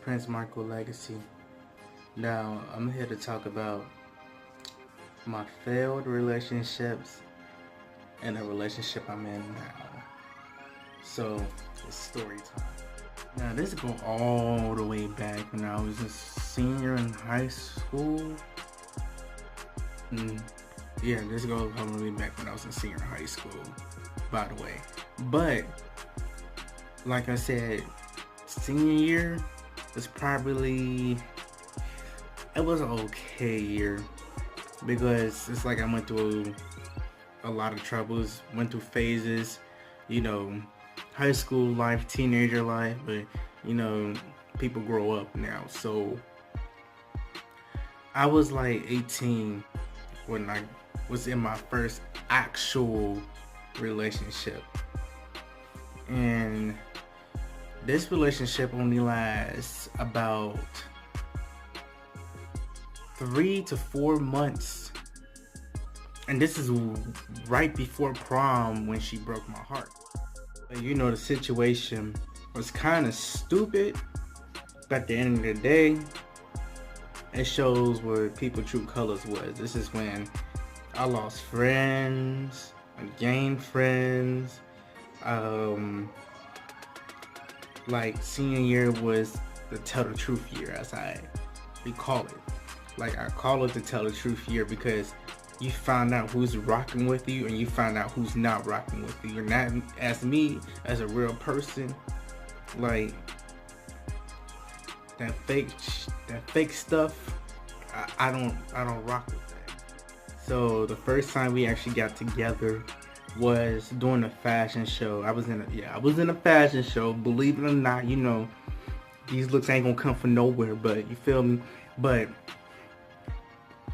Prince Marco Legacy. Now, I'm here to talk about my failed relationships and the relationship I'm in now. So, it's story time. Now, this goes all the way back when I was a senior in high school. Yeah, this goes all the way back when I was a senior in high school, by the way. But, like I said, senior year was probably, it was an okay year because it's like I went through a lot of troubles, went through phases, high school life, teenager life, but people grow up now. So I was like 18 when I was in my first actual relationship, and this relationship only lasts about 3 to 4 months. And this is right before prom when she broke my heart. But the situation was kind of stupid. But at the end of the day, it shows where people's true colors was. This is when I lost friends, I gained friends. Like senior year was the tell the truth year, as we call it. Like I call it the tell the truth year because you find out who's rocking with you and you find out who's not rocking with you. And that, as me, as a real person, like that fake stuff, I don't rock with that. So the first time we actually got together was during a fashion show. I was in a fashion show. Believe it or not, these looks ain't gonna come from nowhere, but you feel me? But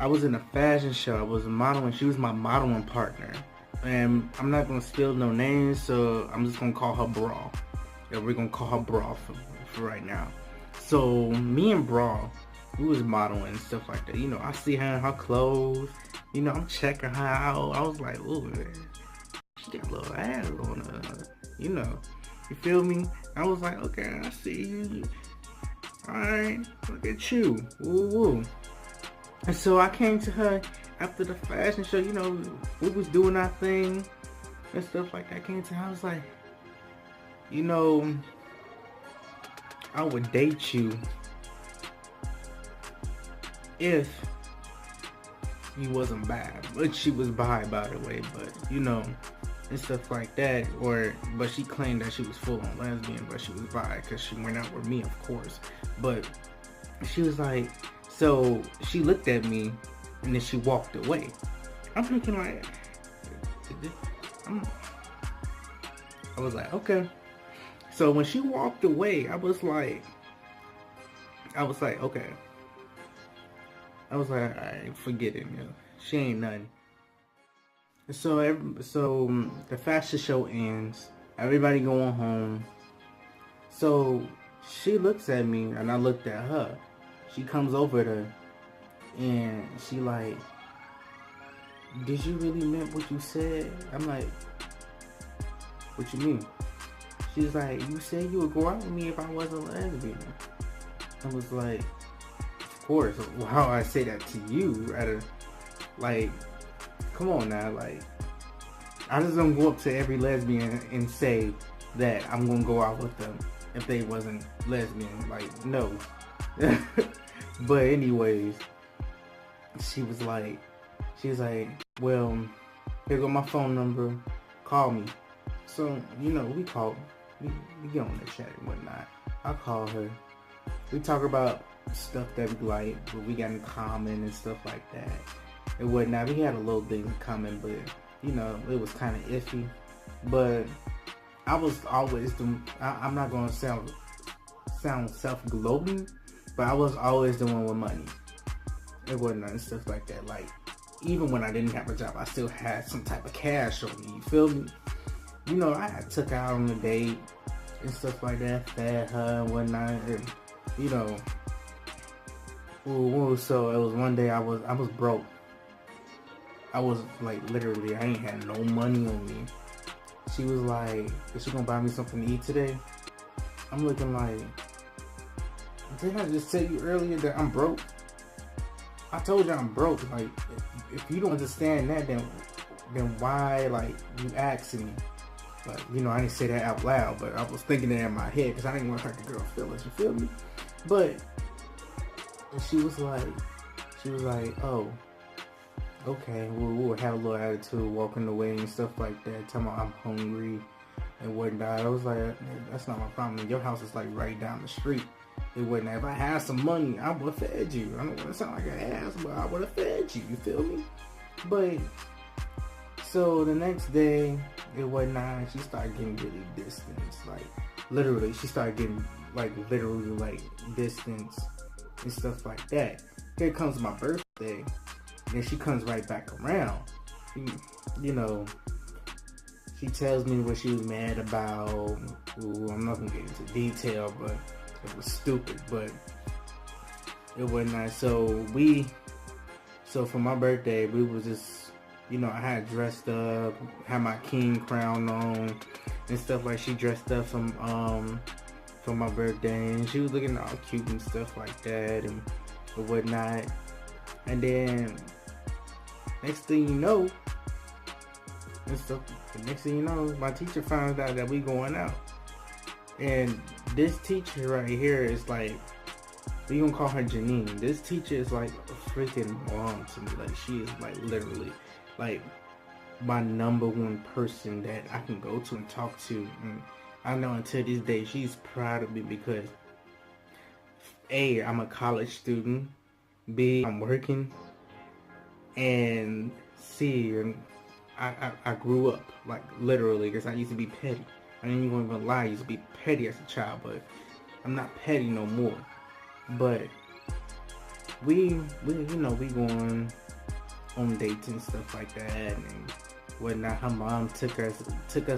I was in a fashion show. I was modeling. She was my modeling partner. And I'm not gonna spill no names, so I'm just gonna call her Bra. Yeah, we're gonna call her Bra for right now. So me and Bra, we was modeling and stuff like that. I see her in her clothes. I'm checking her out. I was like, ooh, she got a little ass on her. You feel me? I was like, okay, I see you. Alright, look at you. Woo woo. And so I came to her after the fashion show, we was doing our thing and stuff like that. I came to her, I was like, I would date you if you wasn't bad. But she was bi, by the way, but and stuff like that. But she claimed that she was full on lesbian, but she was bi because she went out with me, of course. But she was like, so she looked at me and then she walked away. I'm thinking like, I was like, okay. So when she walked away, I was like, okay. I was like, alright, forget it, she ain't nothing. So the fashion show ends. Everybody going home. So she looks at me and I looked at her. She comes over to and she like, did you really mean what you said? I'm like, what you mean? She's like, you said you would go out with me if I wasn't a lesbian. I was like, of course. How I say that to you? Like, come on now. Like, I just don't go up to every lesbian and say that I'm gonna go out with them if they wasn't lesbian. Like, no. But anyways, she was like, well, here go my phone number, call me. So, we call, we get on the chat and whatnot. I call her, we talk about stuff that we like, what we got in common and stuff like that and whatnot. We had a little thing in common, but it was kind of iffy. But I was always I'm not gonna sound self-gloating, but I was always the one with money and whatnot and stuff like that. Like, even when I didn't have a job, I still had some type of cash on me, you feel me? I took her out on a date and stuff like that, fed her and whatnot, and so it was one day I was broke. I was like, literally, I ain't had no money on me. She was like, is she gonna buy me something to eat today? I'm looking like, didn't I just tell you earlier that I'm broke? I told you I'm broke. Like, if you don't understand that, then why, like, you asking me? But, you know, I didn't say that out loud, but I was thinking that in my head because I didn't want to hurt the girl's feelings, you feel me? But she was like, oh, okay, we'll have a little attitude walking away and stuff like that, telling me I'm hungry and whatnot. I was like, that's not my problem. Your house is like right down the street. It wouldn't. If I had some money, I would have fed you. I don't want to sound like an ass, but I would have fed you. You feel me? But so the next day, it whatnot. She started getting really distant. Like literally, she started getting like distance and stuff like that. Here comes my birthday, and she comes right back around. You know, she tells me what she was mad about. Ooh, I'm not gonna get into detail, but it was stupid. But it wasn't nice. So for my birthday, we was just, you know, I had dressed up, had my king crown on and stuff. Like, she dressed up for my birthday, and she was looking all cute and stuff like that and whatnot. And then next thing you know, my teacher found out that we going out. And this teacher right here is like, we gonna call her Janine. This teacher is like a freaking mom to me. Like, she is like literally like my number one person that I can go to and talk to. And I know until this day she's proud of me because A, I'm a college student, B, I'm working, and C, and I grew up, like literally, because I used to be petty. I ain't even lie, I used to be petty as a child, but I'm not petty no more. But we you know, we going on dates and stuff like that and whatnot. Her mom took us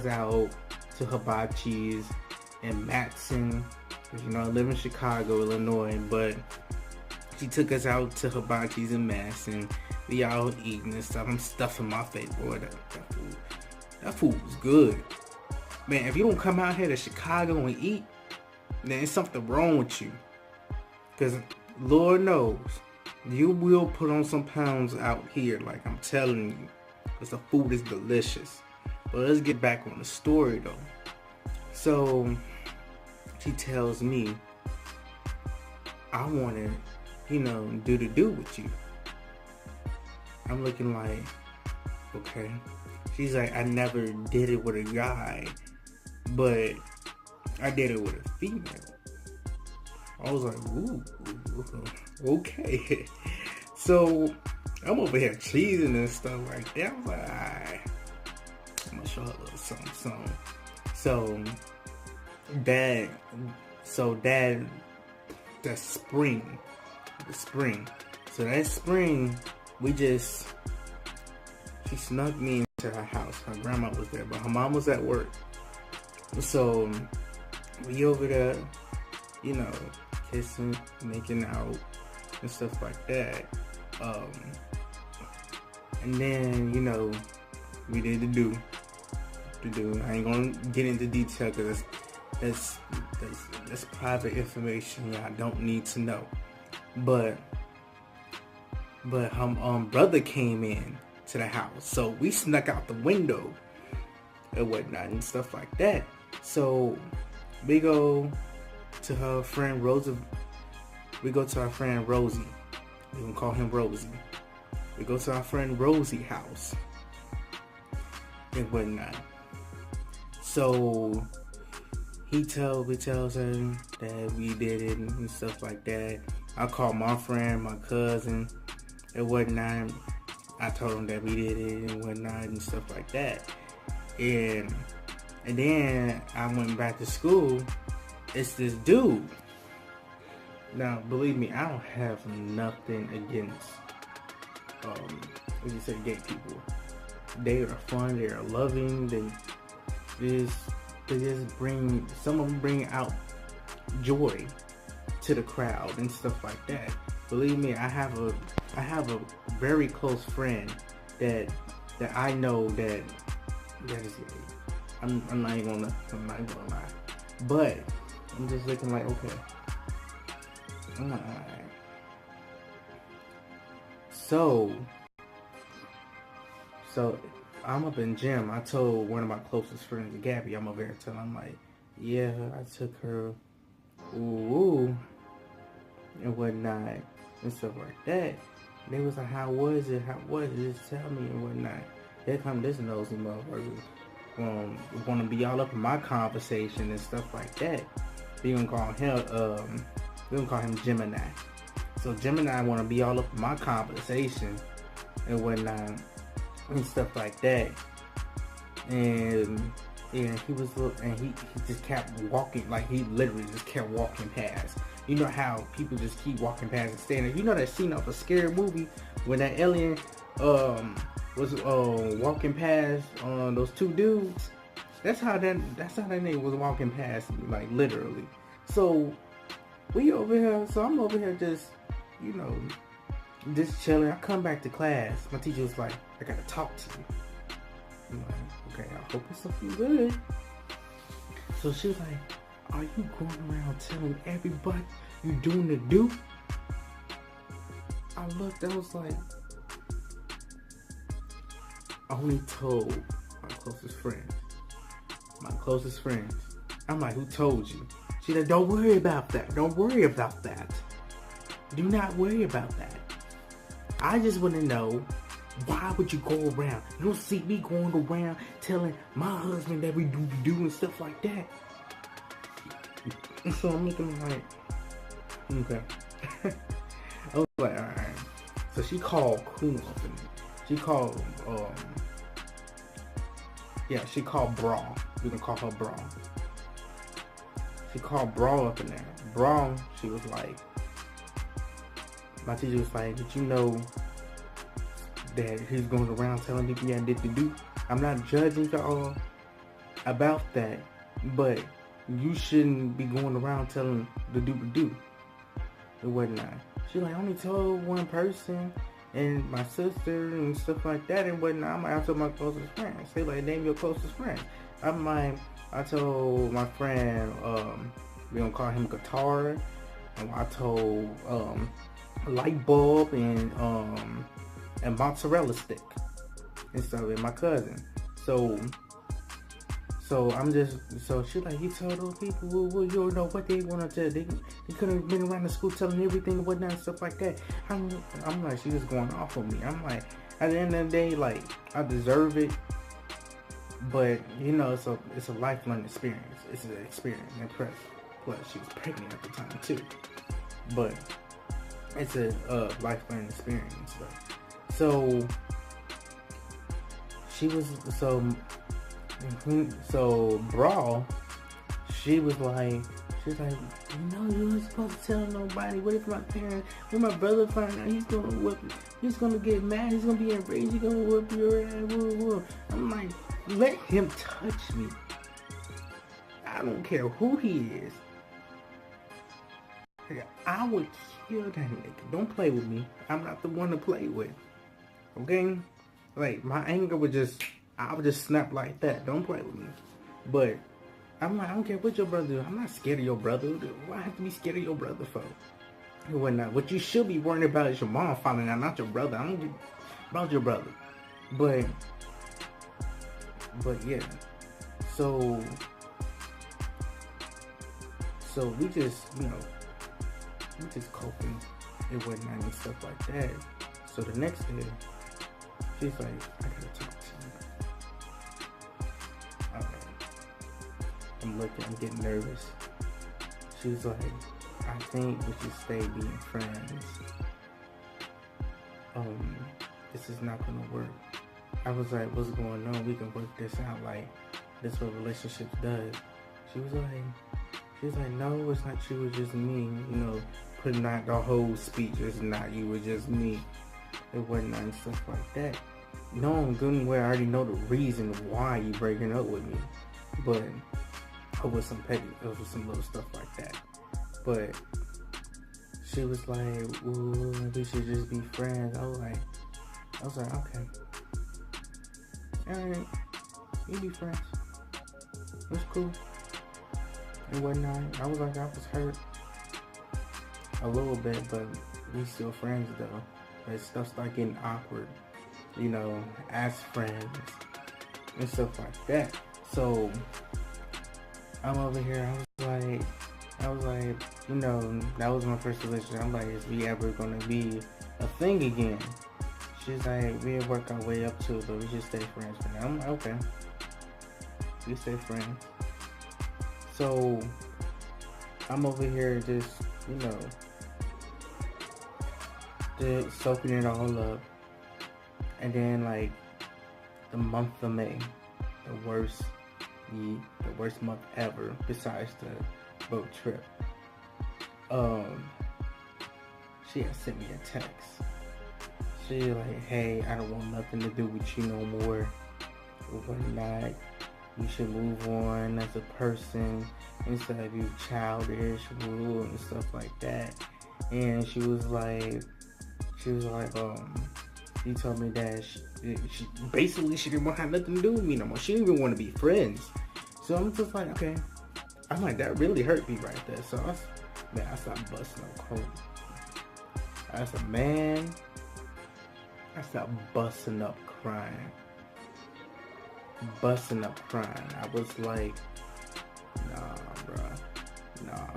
out to Hibachi's in Matson. You know, I live in Chicago, Illinois, but she took us out to Hibachi's in Matson. We all eating and stuff. I'm stuffing my face, boy. That food was good. Man, if you don't come out here to Chicago and eat, then there's something wrong with you. Because Lord knows, you will put on some pounds out here, like I'm telling you. Because the food is delicious. But let's get back on the story, though. So, she tells me, I want to, you know, do with you. I'm looking like, okay. She's like, I never did it with a guy, but I did it with a female. I was like, ooh, okay. So I'm over here cheesing and stuff like that. I was like, alright, I'm gonna show her a little something. So that spring. So that spring, she snuck me into her house. Her grandma was there, but her mom was at work. So we over there, you know, kissing, making out, and stuff like that. And then, you know, we did the do. I ain't gonna get into detail because that's private information. I don't need to know. But her brother came in to the house, so we snuck out the window and whatnot and stuff like that. So we go to her friend Rosie. We go to our friend Rosie. We gonna call him Rosie. We go to our friend Rosie's house and whatnot. So we tells her that we did it and stuff like that. I called my friend, my cousin, and whatnot. I told him that we did it and whatnot and stuff like that. And then I went back to school. It's this dude. Now, believe me, I don't have nothing against, gay people. They are fun. They are loving. They just bring, some of them bring out joy to the crowd and stuff like that. Believe me, I have a very close friend that I know that is gay. I'm not even gonna lie. But I'm just looking like, okay, I'm like, alright. So I'm up in gym. I told one of my closest friends, Gabby, I'm over here telling, I'm like, yeah, I took her, ooh, and whatnot, and stuff like that. They was like, how was it? How was it? Just tell me and whatnot. Here come this nosy motherfucker. Want to be all up in my conversation and stuff like that. We gonna call him Gemini. So Gemini want to be all up in my conversation and whatnot and stuff like that. And he was and he just kept walking, like he literally just kept walking past. You know how people just keep walking past and standing. You know that scene of a scary movie when that alien was walking past those two dudes. That's how that nigga was walking past me, like literally. So we over here. So I'm over here just, you know, just chilling. I come back to class. My teacher was like, I gotta talk to you. I'm like, okay, I hope it's something good. So she was like, are you going around telling everybody you doing the do? I looked, I was like, I only told my closest friends. My closest friends. I'm like, who told you? She's like, don't worry about that. Don't worry about that. Do not worry about that. I just want to know, why would you go around? You don't see me going around telling my husband that we do and stuff like that. And so I'm looking like, okay. I was like, alright. So she called Kuhn up in there. She called, she called Brawl. We can call her Brawl. She called Brawl up in there. Brawl, she was like, my teacher was like, did you know that he's going around telling people yeah, did to do? I'm not judging y'all about that, but you shouldn't be going around telling the do and whatnot. She like, I only told one person and my sister and stuff like that and whatnot. I'm like, I told my closest friends. They like, name your closest friend. I'm like, I told my friend, we gonna call him Guitar, and I told Light Bulb and mozzarella stick and stuff, and my cousin. So I'm just, so she like, you told those people, well, you don't know what they want to tell. They could have been around the school telling everything and whatnot and stuff like that. I'm like, she was going off on me. I'm like, at the end of the day, like, I deserve it, but you know, it's a lifelong experience. It's an experience, and plus she was pregnant at the time too. But it's a lifelong experience. So she was so Brawl, she was like, you know, you weren't supposed to tell nobody. What if my parents, when my brother find out, he's gonna whoop you. He's gonna get mad. He's gonna be enraged. He's gonna whoop your ass. Woo. I'm like, let him touch me. I don't care who he is. I would kill that nigga. Don't play with me. I'm not the one to play with. Okay? Like, my anger would just, I would just snap like that. Don't play with me. But I'm like, I don't care what your brother do. I'm not scared of your brother. Why I have to be scared of your brother for? And whatnot. What you should be worrying about is your mom finding out, not your brother. I don't give about your brother. But yeah. So we just, you know, we just coping and whatnot and stuff like that. So the next day, she's like, I gotta talk to you. Okay. I'm getting nervous. She was like, I think we should stay being friends. This is not gonna work. I was like, what's going on? We can work this out. Like, that's what relationships does. She was like, no, it's not you, it's just me. You know, putting out the whole speech, it's not you, it's just me. And whatnot and stuff like that. Knowing good and well, I already know the reason why you breaking up with me. But it was some little stuff like that. But she was like, ooh, we should just be friends. I was like, okay. Alright, we be friends. It's cool. And whatnot. I was like, I was hurt. a little bit, but we still friends though. But stuff start getting awkward, you know, as friends and stuff like that. So I'm over here. I was like, you know, that was my first relationship. I'm like, is we ever gonna be a thing again? She's like, we'll work our way up to it, but we just stay friends for now. I'm like, okay, we stay friends. So I'm over here just, you know, just soaking it all up. And then like the month of May, the worst month ever besides the boat trip. She had sent me a text. She like, hey, I don't want nothing to do with you no more. Or whatnot. You should move on as a person instead of you childish, rude, and stuff like that. And she was like, she told me that she basically she didn't want to have nothing to do with me no more. She didn't even want to be friends. So I'm just like, okay. I'm like, that really hurt me right there. So I stopped busting up cold. I said, man, I stopped busting up crying. Busting up crying. I was like, nah, bruh. Nah.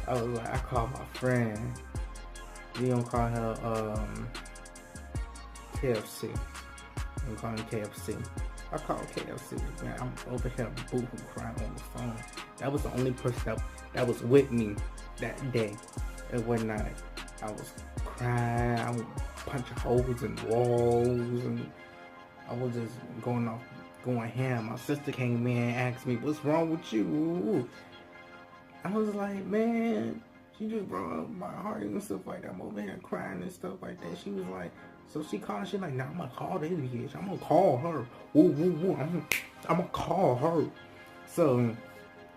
I was like, I called my friend. We don't call her KFC. I'm calling KFC. I called KFC. Man, I'm over here boohoo crying on the phone. That was the only person that was with me that day and whatnot. I was crying. I was punching holes in walls, and I was just going ham. My sister came in and asked me, "What's wrong with you?" I was like, "Man, she just brought up my heart and stuff like that. I'm over here crying and stuff like that." She was like, so she called. She like, "Nah, I'm gonna call this bitch. I'm gonna call her. Woo, woo, woo. I'm gonna call her." So,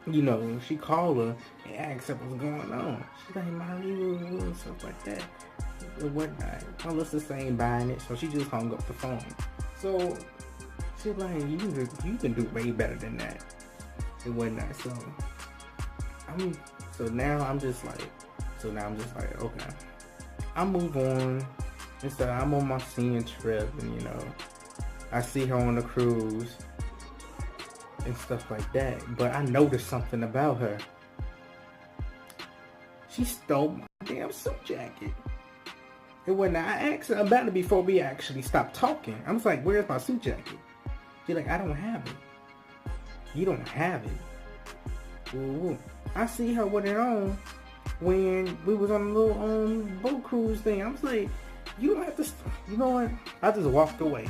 you know, she called her and asked her what's going on. She's like, "Molly, and stuff like that." And whatnot. Melissa's saying buying it, so she just hung up the phone. So she's like, "You can do way better than that," and whatnot. So now I'm just like, okay, I move on. And so I'm on my senior trip, and you know, I see her on the cruise and stuff like that. But I noticed something about her. She stole my damn suit jacket. And when I asked her about it before we actually stopped talking, I was like, "Where's my suit jacket?" She's like, "I don't have it." "You don't have it?" Ooh. I see her with it on when we was on a little boat cruise thing. I was like, "You don't have to." You know what? I just walked away.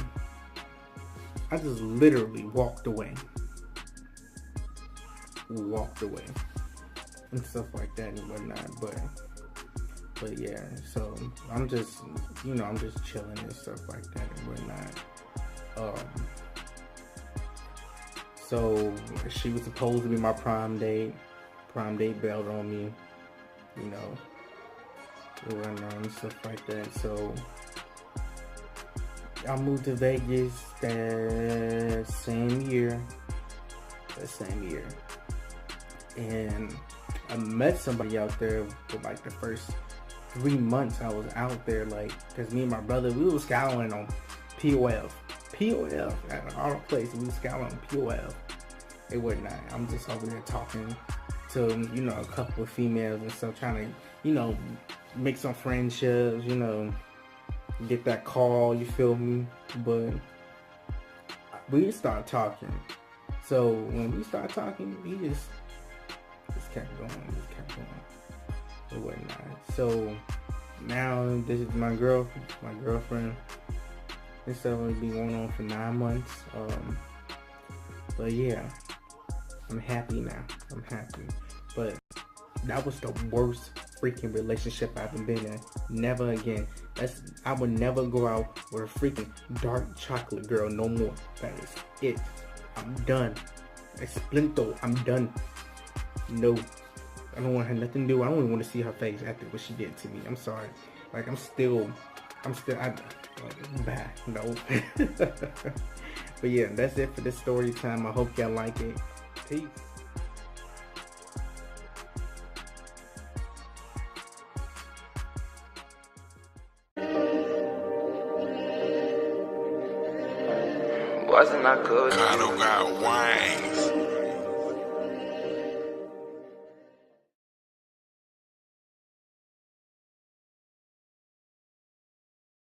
I just literally walked away. And stuff like that and whatnot. But yeah, so I'm just, you know, I'm just chilling and stuff like that and whatnot. So she was supposed to be my prom date. Prom date bailed on me, you know, and stuff like that. So I moved to Vegas that same year, and I met somebody out there for like the first 3 months I was out there, like, cause me and my brother, we was scouting on POF at our place. We was scouting on POF. It wasn't. I'm just over there talking to, you know, a couple of females and stuff, trying to, you know, make some friendships, you know, get that call, you feel me? But we started talking. So when we started talking, we just kept going, and whatnot. So now this is my girlfriend. This stuff will be going on for 9 months. But yeah, I'm happy now. But that was the worst freaking relationship I've ever been in. Never again. I would never go out with a freaking dark chocolate girl no more. That is it. I'm done. Esplinto, I'm done. No. I don't want her nothing to do. I don't even want to see her face after what she did to me. I'm sorry. Like, I'm still, bad. No. But yeah, that's it for this story time. I hope y'all like it. Peace. wasn't I good? Cardo got wings.